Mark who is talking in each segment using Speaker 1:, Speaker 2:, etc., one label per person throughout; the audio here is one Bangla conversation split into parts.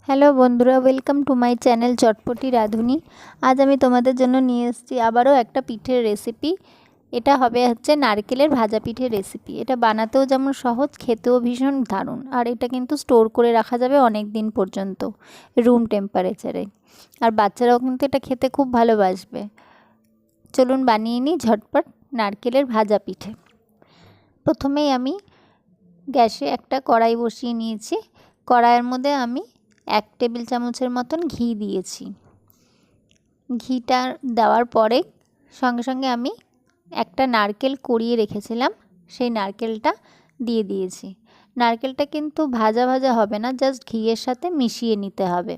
Speaker 1: হ্যালো বন্ধুরা, ওয়েলকাম টু মাই চ্যানেল চটপটি রাঁধুনি। আজ আমি তোমাদের জন্য নিয়ে এসেছি আবারও একটা পিঠের রেসিপি। এটা হচ্ছে নারকেলের ভাজা পিঠের রেসিপি। এটা বানাতেও যেমন সহজ, খেতেও ভীষণ দারুণ। আর এটা কিন্তু স্টোর করে রাখা যাবে অনেক দিন পর্যন্ত রুম টেম্পারেচারে। আর বাচ্চারাও কিন্তু এটা খেতে খুব ভালোবাসবে। চলুন বানিয়ে নিই ঝটপট নারকেলের ভাজা পিঠে। প্রথমেই আমি গ্যাসে একটা কড়াই বসিয়ে নিয়েছি। কড়াইয়ের মধ্যে আমি 1 টেবিল চামচের মতন ঘি দিয়েছি। ঘিটা দেওয়ার পরে সঙ্গে সঙ্গে আমি একটা নারকেল কুড়িয়ে রেখেছিলাম, সেই নারকেলটা দিয়ে দিয়েছি। নারকেলটা কিন্তু ভাজা ভাজা হবে না, জাস্ট ঘিয়ের সাথে মিশিয়ে নিতে হবে।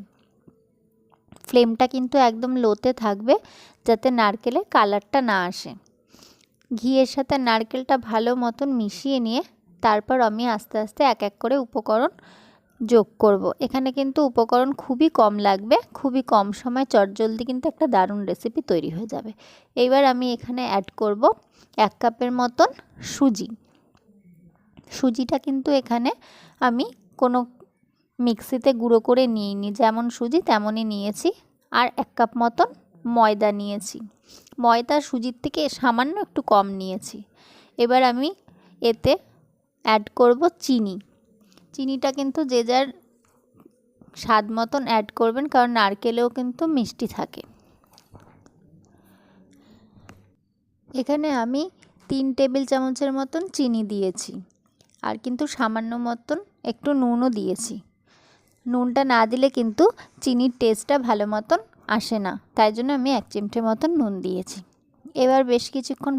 Speaker 1: ফ্লেমটা কিন্তু একদম লোতে থাকবে, যাতে নারকেলের কালারটা না আসে। ঘিয়ের সাথে নারকেলটা ভালো মতন মিশিয়ে নিয়ে তারপর আমি আস্তে আস্তে এক এক করে উপকরণ যোগ করব। এখানে কিন্তু উপকরণ খুবই কম লাগবে, খুবই কম সময় চটজলদি কিন্তু একটা দারুণ রেসিপি তৈরি হয়ে যাবে। এইবার আমি এখানে অ্যাড করব 1 কাপের মতন সুজি। সুজিটা কিন্তু এখানে আমি কোনো মিক্সিতে গুঁড়ো করে নিইনি, যেমন সুজি তেমনই নিয়েছি। আর 1 কাপ মতন ময়দা নিয়েছি। ময়দা সুজির থেকে সামান্য একটু কম নিয়েছি। এবার আমি এতে অ্যাড করব চিনি। চিনিটা কিন্তু যে যার স্বাদ মতন অ্যাড করবেন, কারণ নারকেলেও কিন্তু মিষ্টি থাকে। এখানে আমি 3 টেবিল চামচের মতন চিনি দিয়েছি, আর কিন্তু সামান্য মতন একটু নুনও দিয়েছি। নুনটা না দিলে কিন্তু চিনির টেস্টটা ভালো মতন আসে না, তাই জন্য আমি 1 চিমটে মতন নুন দিয়েছি। এবার বেশ কিছুক্ষণ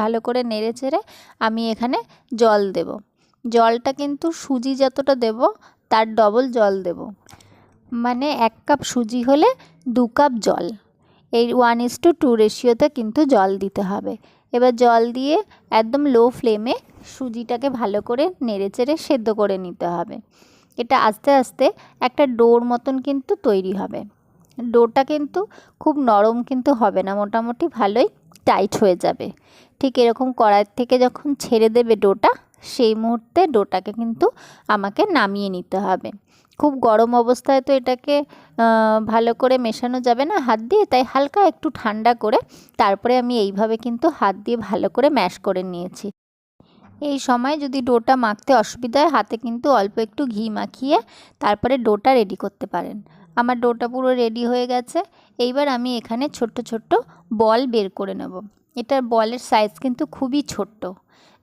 Speaker 1: ভালো করে নেড়ে চেড়ে আমি এখানে জল দেব। জলটা কিন্তু সুজি যতটা দেব তার ডবল জল দেব, মানে 1 কাপ সুজি হলে 2 কাপ জল। এই 1:2 রেশিওতে কিন্তু জল দিতে হবে। এবার জল দিয়ে একদম লো ফ্লেমে সুজিটাকে ভালো করে নেড়েচেড়ে সেদ্ধ করে নিতে হবে। এটা আস্তে আস্তে একটা ডোর মতন কিন্তু তৈরি হবে। ডোটা কিন্তু খুব নরম কিন্তু হবে না, মোটামুটি ভালোই টাইট হয়ে যাবে। ঠিক এরকম কড়াই থেকে যখন ছেড়ে দেবে ডোটা, সেই মুহূর্তে ডোটাকে কিন্তু আমাকে নামিয়ে নিতে হবে। খুব গরম অবস্থায় তো এটাকে ভালো করে মেশানো যাবে না হাত দিয়ে, তাই হালকা একটু ঠান্ডা করে তারপরে আমি এইভাবে কিন্তু হাত দিয়ে ভালো করে ম্যাশ করে নিয়েছি। এই সময় যদি ডোটা মাখতে অসুবিধা হয়, হাতে কিন্তু অল্প একটু ঘি মাখিয়ে তারপরে ডোটা রেডি করতে পারেন। আমার ডোটা পুরো রেডি হয়ে গেছে। এইবার আমি এখানে ছোট্ট ছোট্ট বল বের করে নেব। এটার বলের সাইজ কিন্তু খুবই ছোট্ট,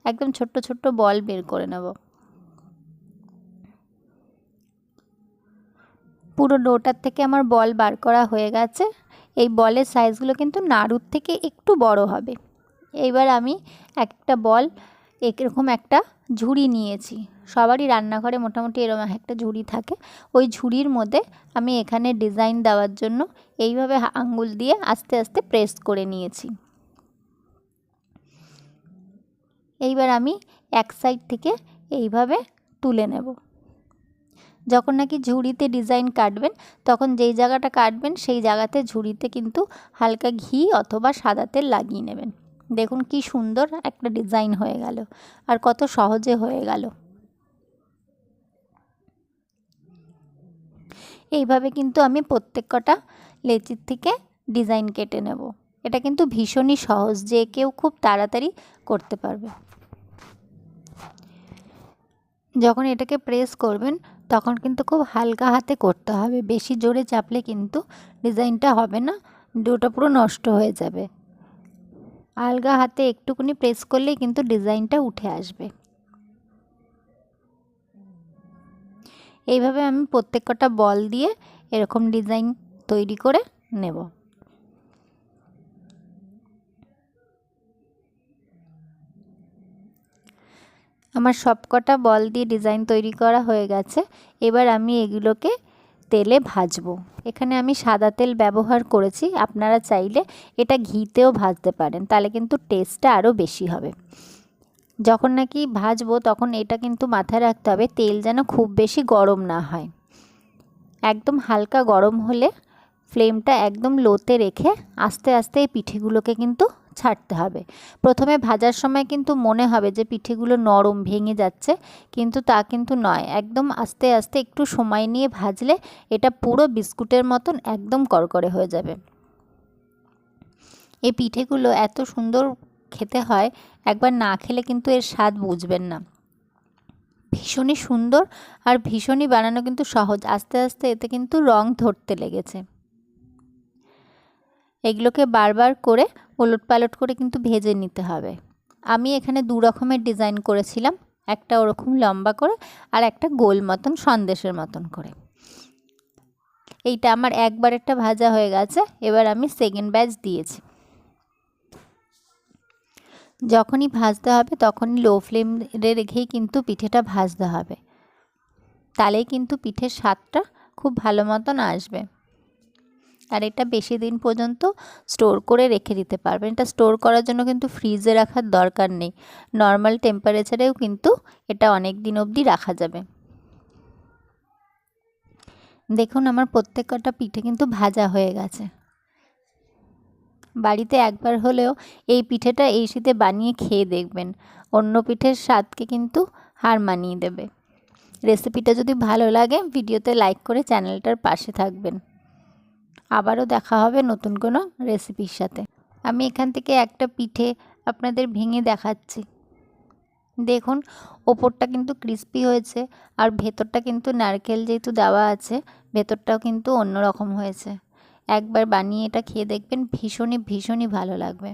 Speaker 1: একদম ছোট্ট ছোট্ট বল বের করে নেব। পুরো ডোটার থেকে আমার বল বার করা হয়ে গেছে। এই বলের সাইজগুলো কিন্তু নাড়ুর থেকে একটু বড় হবে। এইবার আমি একটা বল এরকম একটা ঝুড়ি নিয়েছি। সবারই রান্নাঘরে মোটামুটি এরকম একটা ঝুড়ি থাকে। ওই ঝুড়ির মধ্যে আমি এখানে ডিজাইন দেওয়ার জন্য এইভাবে আঙ্গুল দিয়ে আস্তে আস্তে প্রেস করে নিয়েছি। এইবার আমি এক সাইড থেকে এইভাবে তুলে নেব। যখন নাকি ঝুড়িতে ডিজাইন কাটবেন, তখন যেই জায়গাটা কাটবেন সেই জায়গাতে ঝুড়িতে কিন্তু হালকা ঘি অথবা সাদা তেল লাগিয়ে নেবেন। দেখুন কি সুন্দর একটা ডিজাইন হয়ে গেল, আর কত সহজে হয়ে গেল। এইভাবে কিন্তু আমি প্রত্যেক কটা লেচির থেকে ডিজাইন কেটে নেব। এটা কিন্তু ভীষণই সহজ, যে কেউ খুব তাড়াতাড়ি করতে পারবে। যখন এটাকে প্রেস করবেন তখন কিন্তু খুব হালকা হাতে করতে হবে, বেশি জোরে চাপলে কিন্তু ডিজাইনটা হবে না, ডোটা পুরো নষ্ট হয়ে যাবে। আলগা হাতে একটুকুনি প্রেস করলেই কিন্তু ডিজাইনটা উঠে আসবে। এইভাবে আমি প্রত্যেক কটা বল দিয়ে এরকম ডিজাইন তৈরি করে নেব। আমার সবকটা বল দিয়ে ডিজাইন তৈরি করা হয়ে গেছে। এবার আমি এগুলোকে তেলে ভাজবো। এখানে আমি সাদা তেল ব্যবহার করেছি, আপনারা চাইলে এটা ঘিতেও ভাজতে পারেন, তাহলে কিন্তু টেস্টটা আরও বেশি হবে। যখন নাকি ভাজবো তখন এটা কিন্তু মাথায় রাখতে হবে, তেল যেন খুব বেশি গরম না হয়। একদম হালকা গরম হলে ফ্লেমটা একদম লোতে রেখে আস্তে আস্তে এই পিঠেগুলোকে কিন্তু ছাড়তে হবে। প্রথমে ভাজার সময় কিন্তু মনে হবে যে পিঠেগুলো নরম ভেঙে যাচ্ছে, কিন্তু তা কিন্তু নয়। একদম আস্তে আস্তে একটু সময় নিয়ে ভাজলে এটা পুরো বিস্কুটের মতন একদম করকরে হয়ে যাবে। এই পিঠেগুলো এত সুন্দর খেতে হয়, একবার না খেলে কিন্তু এর স্বাদ বুঝবেন না। ভীষণই সুন্দর আর ভীষণই বানানো কিন্তু সহজ। আস্তে আস্তে এতে কিন্তু রং ধরতে লেগেছে। এগুলোকে বারবার করে ওলটপালট করে কিন্তু ভেজে নিতে হবে। আমি এখানে দু রকমের ডিজাইন করেছিলাম, একটা ওরকম লম্বা করে আর একটা গোল মতন সন্দেশের মতন করে। এইটা আমার একবার একটা ভাজা হয়ে গেছে, এবার আমি সেকেন্ড ব্যাচ দিয়েছি। যখনই ভাজতে হবে তখনই লো ফ্লেমে রেখেই কিন্তু পিঠেটা ভাজতে হবে, তাহলেই কিন্তু পিঠের স্বাদটা খুব ভালো মতন আসবে। আর এটা বেশি দিন পর্যন্ত স্টোর করে রেখে দিতে পারবেন। এটা স্টোর করার জন্য কিন্তু ফ্রিজে রাখার দরকার নেই, নর্মাল টেম্পারেচারেও কিন্তু এটা অনেক দিন অবধি রাখা যাবে। দেখুন আমার প্রত্যেকটা পিঠে কিন্তু ভাজা হয়ে গেছে। বাড়িতে একবার হলেও এই পিঠেটা এই শীতে বানিয়ে খেয়ে দেখবেন, অন্য পিঠের স্বাদকে কিন্তু হার মানিয়ে দেবে। রেসিপিটা যদি ভালো লাগে ভিডিওতে লাইক করে চ্যানেলটার পাশে থাকবেন। আবারও দেখা হবে নতুন কোনো রেসিপির সাথে। আমি এখান থেকে একটা পিঠে আপনাদের ভেঙে দেখাচ্ছি। দেখুন ওপরটা কিন্তু ক্রিস্পি হয়েছে, আর ভেতরটা কিন্তু নারকেল যেহেতু দেওয়া আছে ভেতরটাও কিন্তু অন্য রকম হয়েছে। একবার বানিয়ে এটা খেয়ে দেখবেন, ভীষণই ভীষণই ভালো লাগবে।